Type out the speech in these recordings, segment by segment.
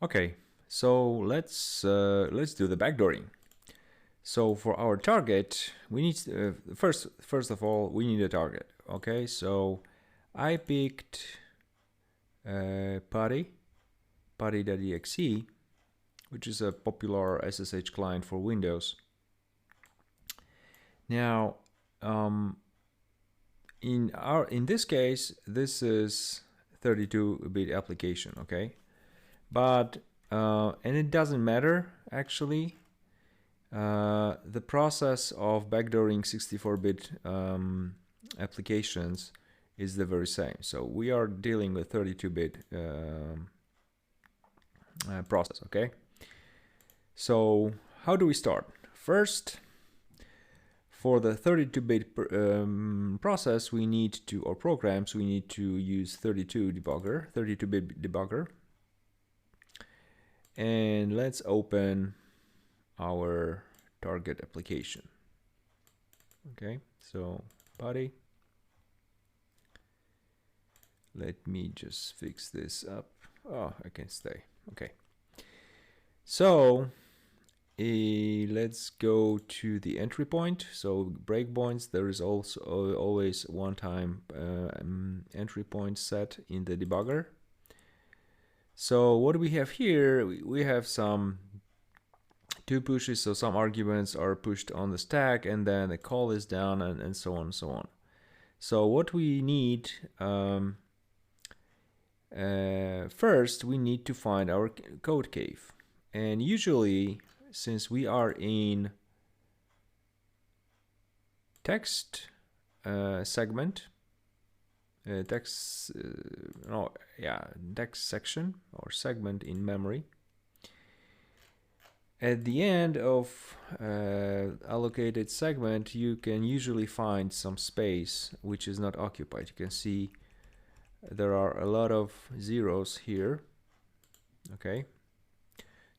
Okay, so let's do the backdooring. So for our target, we need first of all we need a target. Okay, so I picked putty.exe, which is a popular SSH client for Windows. Now, in this case, this is 32-bit application. Okay, but and it doesn't matter actually. The process of backdooring 64-bit applications is the very same. So we are dealing with 32-bit process, okay? So how do we start? First, for the 32-bit process, we need to, or programs, we need to use 32-bit debugger. And let's open our target application. Okay, so putty. Let me just fix this up. Oh, I can stay. Okay. So let's go to the entry point. So breakpoints, there is also always one-time entry point set in the debugger. So what we have here, we have some two pushes, so some arguments are pushed on the stack and then the call is down and so on and so on. So what we need, first we need to find our code cave. And usually, since we are in text segment, text section or segment in memory, at the end of allocated segment, you can usually find some space which is not occupied. You can see there are a lot of zeros here. Okay,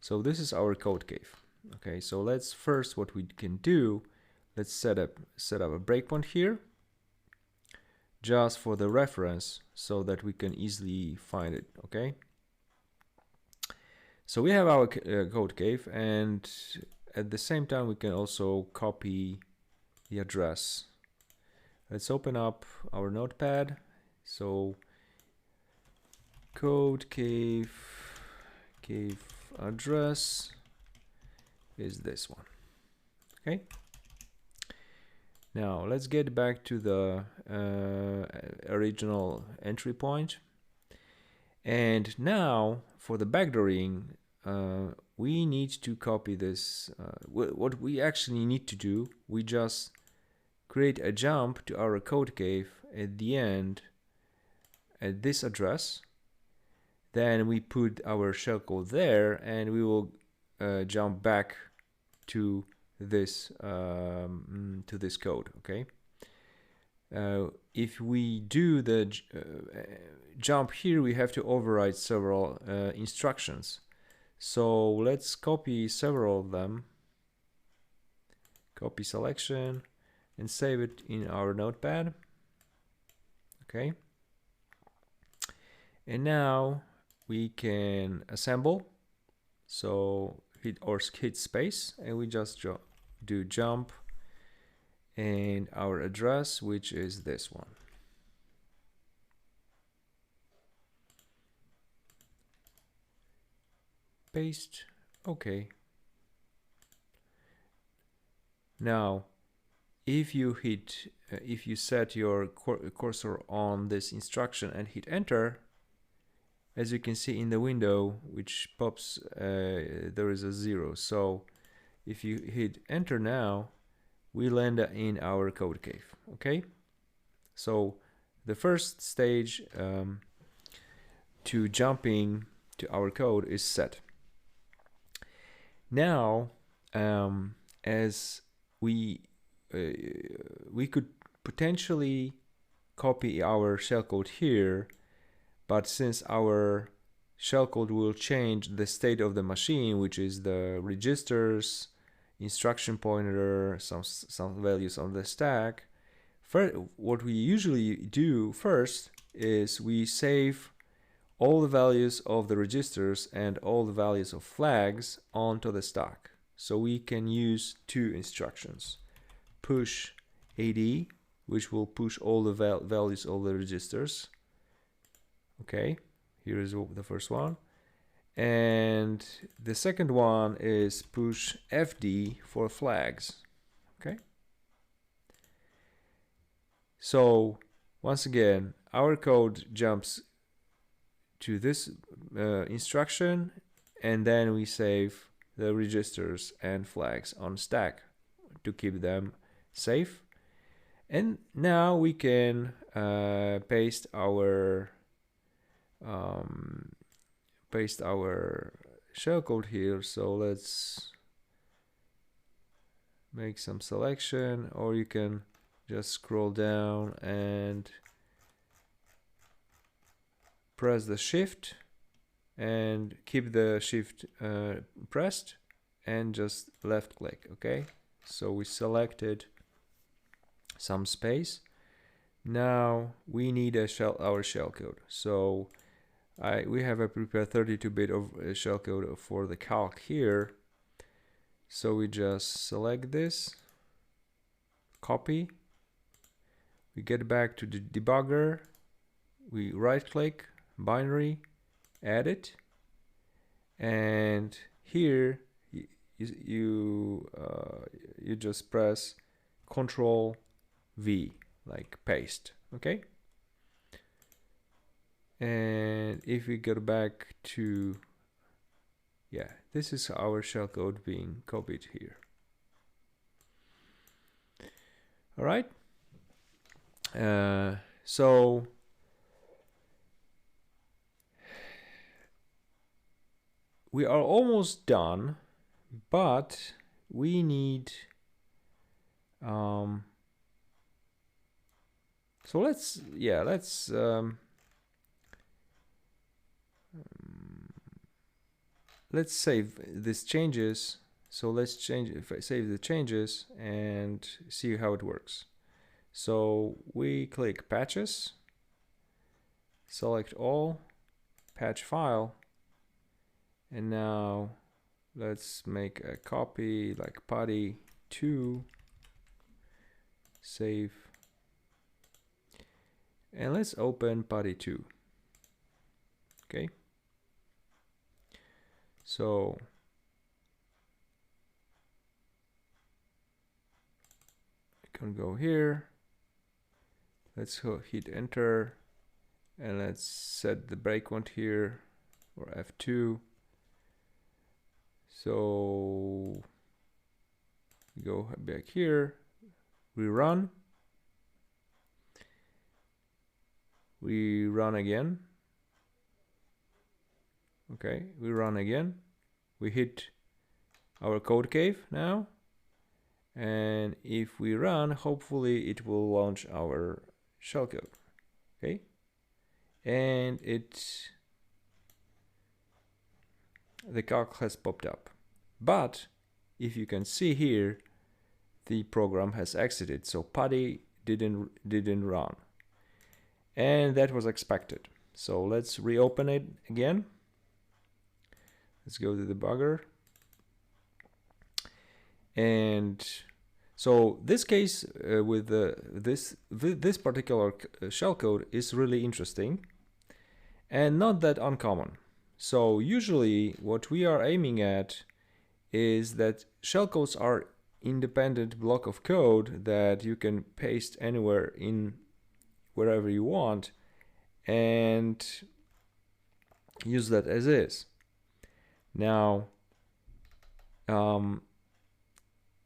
so this is our code cave. Okay, so let's first, what we can do, let's set up a breakpoint here, just for the reference, so that we can easily find it. Okay. So we have our code cave, and at the same time we can also copy the address. Let's open up our notepad. So code cave address is this one. Okay. Now let's get back to the original entry point. And now for the backdooring, we need to copy this. What we actually need to do, we just create a jump to our code cave at the end at this address. Then we put our shellcode there, and we will jump back to this code. Okay. If we do the jump here, we have to override several instructions. So let's copy several of them, copy selection, and save it in our notepad. Okay. And now we can assemble. So hit space, and we just do jump and our address, which is this one. Paste. Okay. Now, if you set your cursor on this instruction and hit enter, as you can see in the window which pops, there is a 0. So if you hit enter now, we land in our code cave. Okay. So the first stage to jumping to our code is set. Now, as we could potentially copy our shellcode here, but since our shellcode will change the state of the machine, which is the registers, instruction pointer, some values on the stack, what we usually do first is we save all the values of the registers and all the values of flags onto the stack. So we can use two instructions. Push AD, which will push all the values of the registers. Okay, here is the first one. And the second one is push FD for flags. Okay. So once again, our code jumps to this instruction, and then we save the registers and flags on stack to keep them safe. And now we can paste our shellcode here. So let's make some selection, or you can just scroll down and press the shift and keep the shift pressed and just left click. Okay, so we selected some space. Now we need our shellcode. So we have a prepared 32-bit of shellcode for the calc here. So we just select this, copy, we get back to the debugger, we right click, binary, edit, and here you just press Control V, like paste. Okay, and if we go back to, yeah, this is our shellcode being copied here. All right, so we are almost done, but we need so let's save these changes. So let's save the changes and see how it works. So we click patches, select all, patch file, and now let's make a copy like putty 2, save, and let's open putty 2. Okay, so I can go here, let's hit enter, and let's set the breakpoint here, or F2. So we go back here, we run again. Okay, we run again. We hit our code cave now, and if we run, hopefully it will launch our shellcode. Okay, and the calc has popped up, but if you can see here, the program has exited, so putty didn't run, and that was expected. So let's reopen it again. Let's go to the debugger, and so this case with this particular shellcode is really interesting and not that uncommon. So usually what we are aiming at is that shellcodes are independent block of code that you can paste anywhere in wherever you want and use that as is. Now,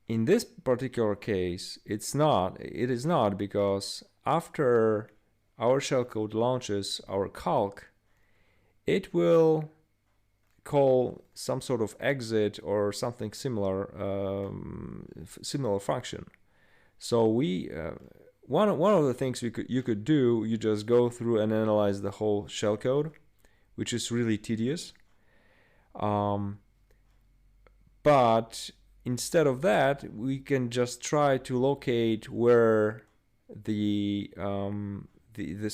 in this particular case, it is not, because after our shellcode launches our calc, it will call some sort of exit or something similar, similar function. So we one of the things you could do, you just go through and analyze the whole shellcode, which is really tedious. But instead of that, we can just try to locate where this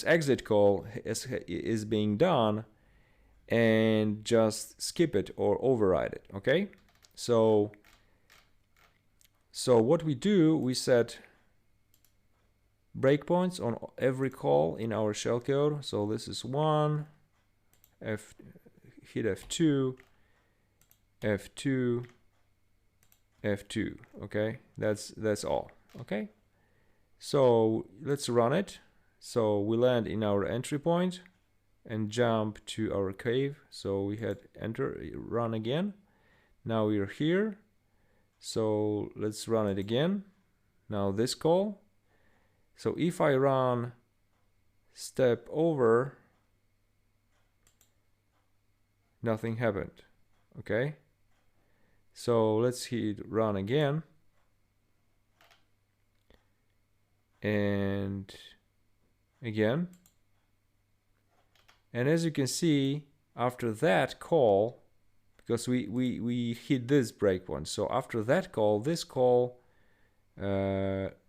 exit call is being done, and just skip it or override it. Okay, so what we do, we set breakpoints on every call in our shellcode. So this is 1, hit F2, F2, F2. Okay, that's all. Okay, so let's run it. So we land in our entry point and jump to our cave. So we hit enter, run again. Now we're here. So let's run it again. Now this call. So if I run step over, nothing happened. Okay, so let's hit run again, and again, and as you can see, after that call, because we hit this breakpoint, so after that call, this call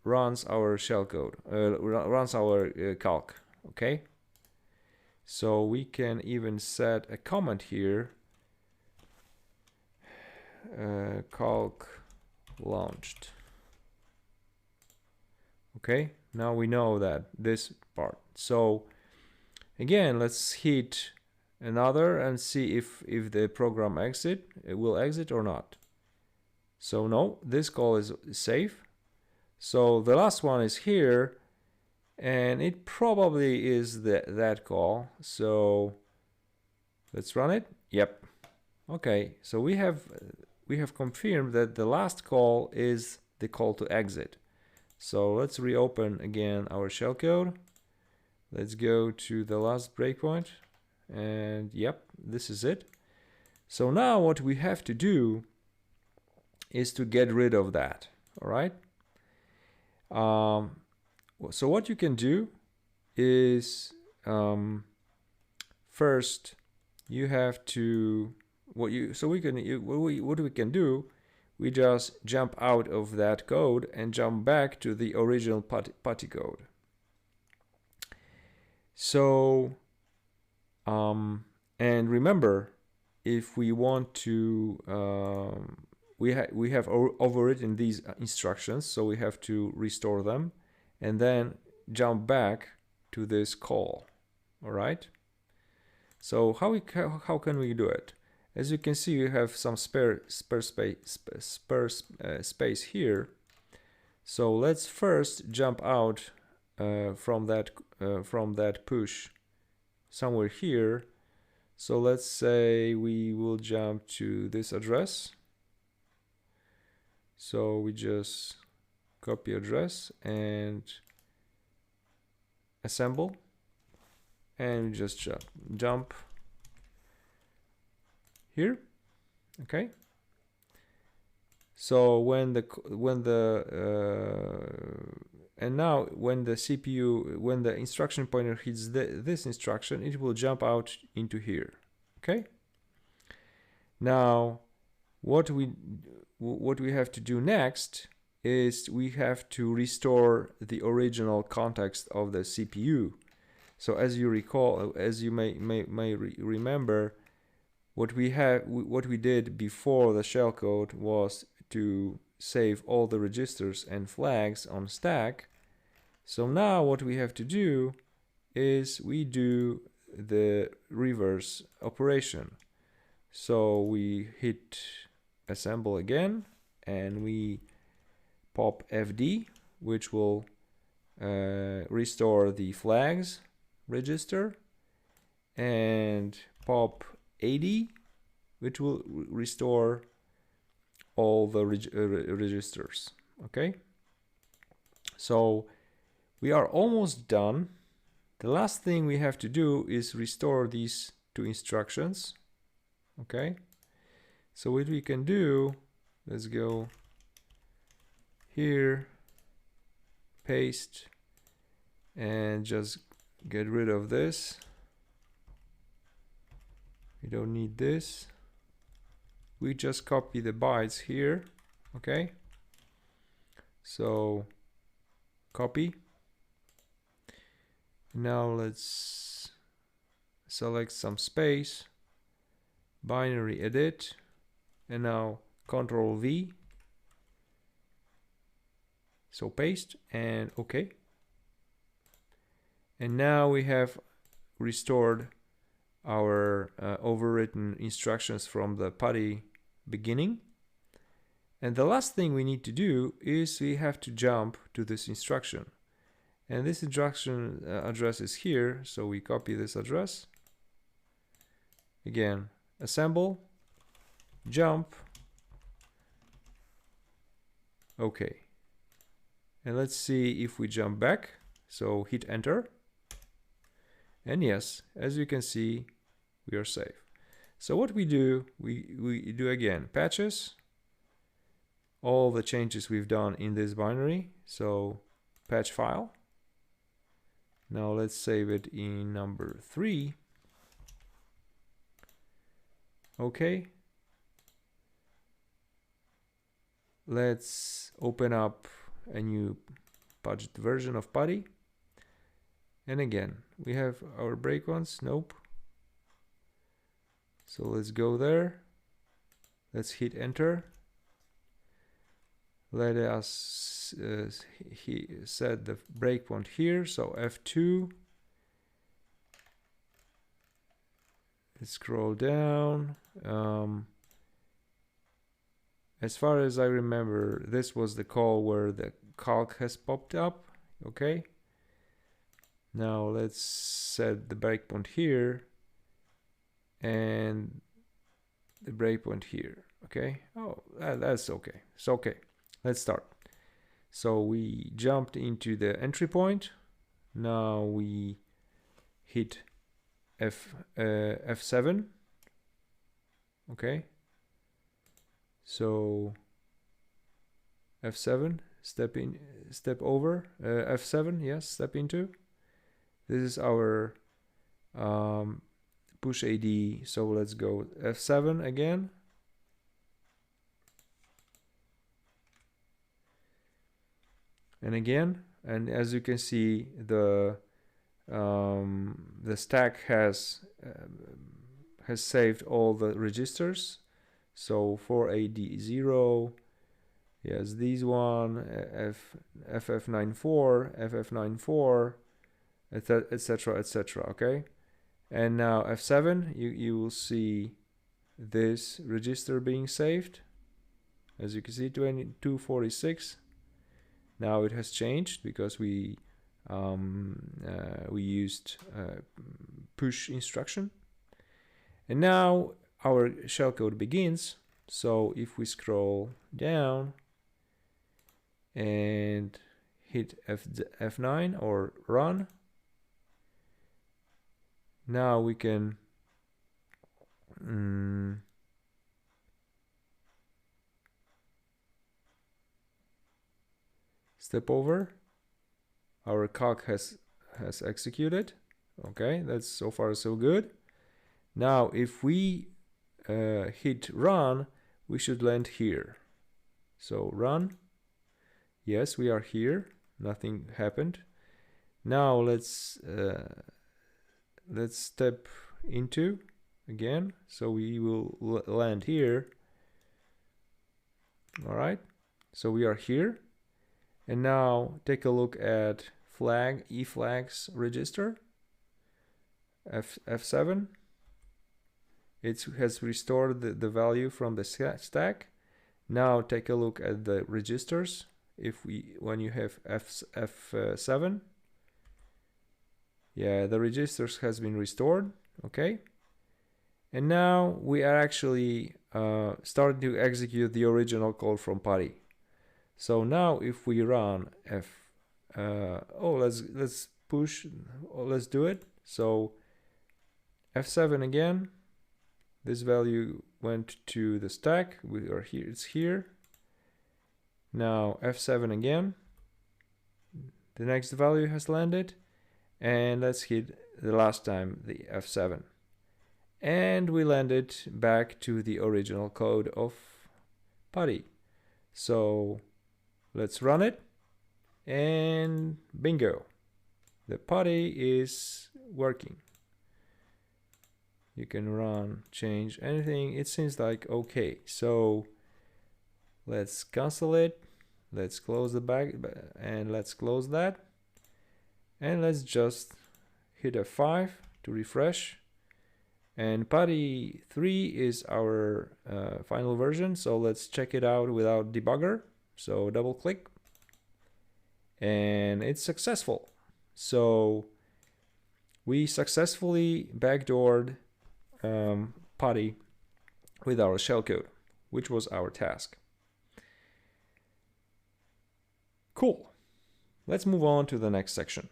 runs our shellcode, runs our calc. Okay, so we can even set a comment here, calc launched. Okay, now we know that this part. So again, let's hit another and see if the program it will exit or not. So no, this call is safe. So the last one is here, and it probably is that call. So let's run it. Yep. Okay, so we have confirmed that the last call is the call to exit. So let's reopen again our shellcode. Let's go to the last breakpoint, and yep, this is it. So now what we have to do is to get rid of that. All right. So what you can do is first you have to what we can do, we just jump out of that code and jump back to the original putty code. So and remember, if we want to we have overwritten these instructions, so we have to restore them and then jump back to this call. All right, so how can we do it? As you can see, we have some spare space here. So let's first jump out from that push somewhere here. So let's say we will jump to this address. So we just copy address and assemble, and we just jump here. Okay, so when the and now when the CPU, when the instruction pointer hits this instruction, it will jump out into here. Okay, now what we have to do next is we have to restore the original context of the CPU. So as you recall, as you may remember, what we did before the shellcode was to save all the registers and flags on stack. So now what we have to do is we do the reverse operation. So we hit assemble again, and we pop FD, which will restore the flags register, and pop AD, which will restore all the registers. Okay, so we are almost done. The last thing we have to do is restore these two instructions. Okay, so what we can do, let's go here, paste, and just get rid of this. We don't need this. We just copy the bytes here. Okay, so copy. Now let's select some space binary edit, and now Control V. So paste and OK. And now we have restored our overwritten instructions from the putty beginning. And the last thing we need to do is we have to jump to this instruction. And this instruction address is here, so we copy this address. Again, assemble, jump, OK. And let's see if we jump back. So hit enter. And yes, as you can see, we are safe. So what we do, we do again patches, all the changes we've done in this binary. So patch file. Now let's save it in number 3. Okay. Let's open up a new budget version of Putty. And again, we have our breakpoints. Nope. So let's go there. Let's hit enter. Let us set the breakpoint here. So F2. Let's scroll down. As far as I remember, this was the call where the calc has popped up. Okay. Now let's set the breakpoint here and the breakpoint here. Okay. Oh, that's okay. It's okay. Let's start. So we jumped into the entry point. Now we hit F7. Okay. So F7, step over, F7, yes, step into. This is our push AD. So let's go F7 again. And again, and as you can see, the stack has saved all the registers. So for AD0, yes, these one, FF94, FF94, etc., etc. Okay, and now F7, you will see this register being saved. As you can see, 2246. Now it has changed because we used push instruction, and now our shellcode begins. So if we scroll down and hit F9 or run, now we can step over. Our calc has executed. Okay, that's so far so good. Now if we hit run, we should land here. So run. Yes, we are here. Nothing happened. Now let's step into again. So we will land here. All right. So we are here. And now take a look at flag, E flags register, F7. It has restored the value from the stack. Now take a look at the registers. When you have F7, yeah, the registers has been restored. Okay. And now we are actually starting to execute the original code from Putty. So now if we run let's push, let's do it. So F7 again, this value went to the stack. We are here, it's here. Now F7 again, the next value has landed, and let's hit the last time the F7. And we landed back to the original code of Putty. So let's run it, and bingo, the Putty is working. You can run, change anything. It seems like okay. So let's cancel it. Let's close the back and let's close that. And let's just hit F5 to refresh. And Putty 3 is our final version. So let's check it out without debugger. So double click. And it's successful. So we successfully backdoored Putty with our shellcode, which was our task. Cool. Let's move on to the next section.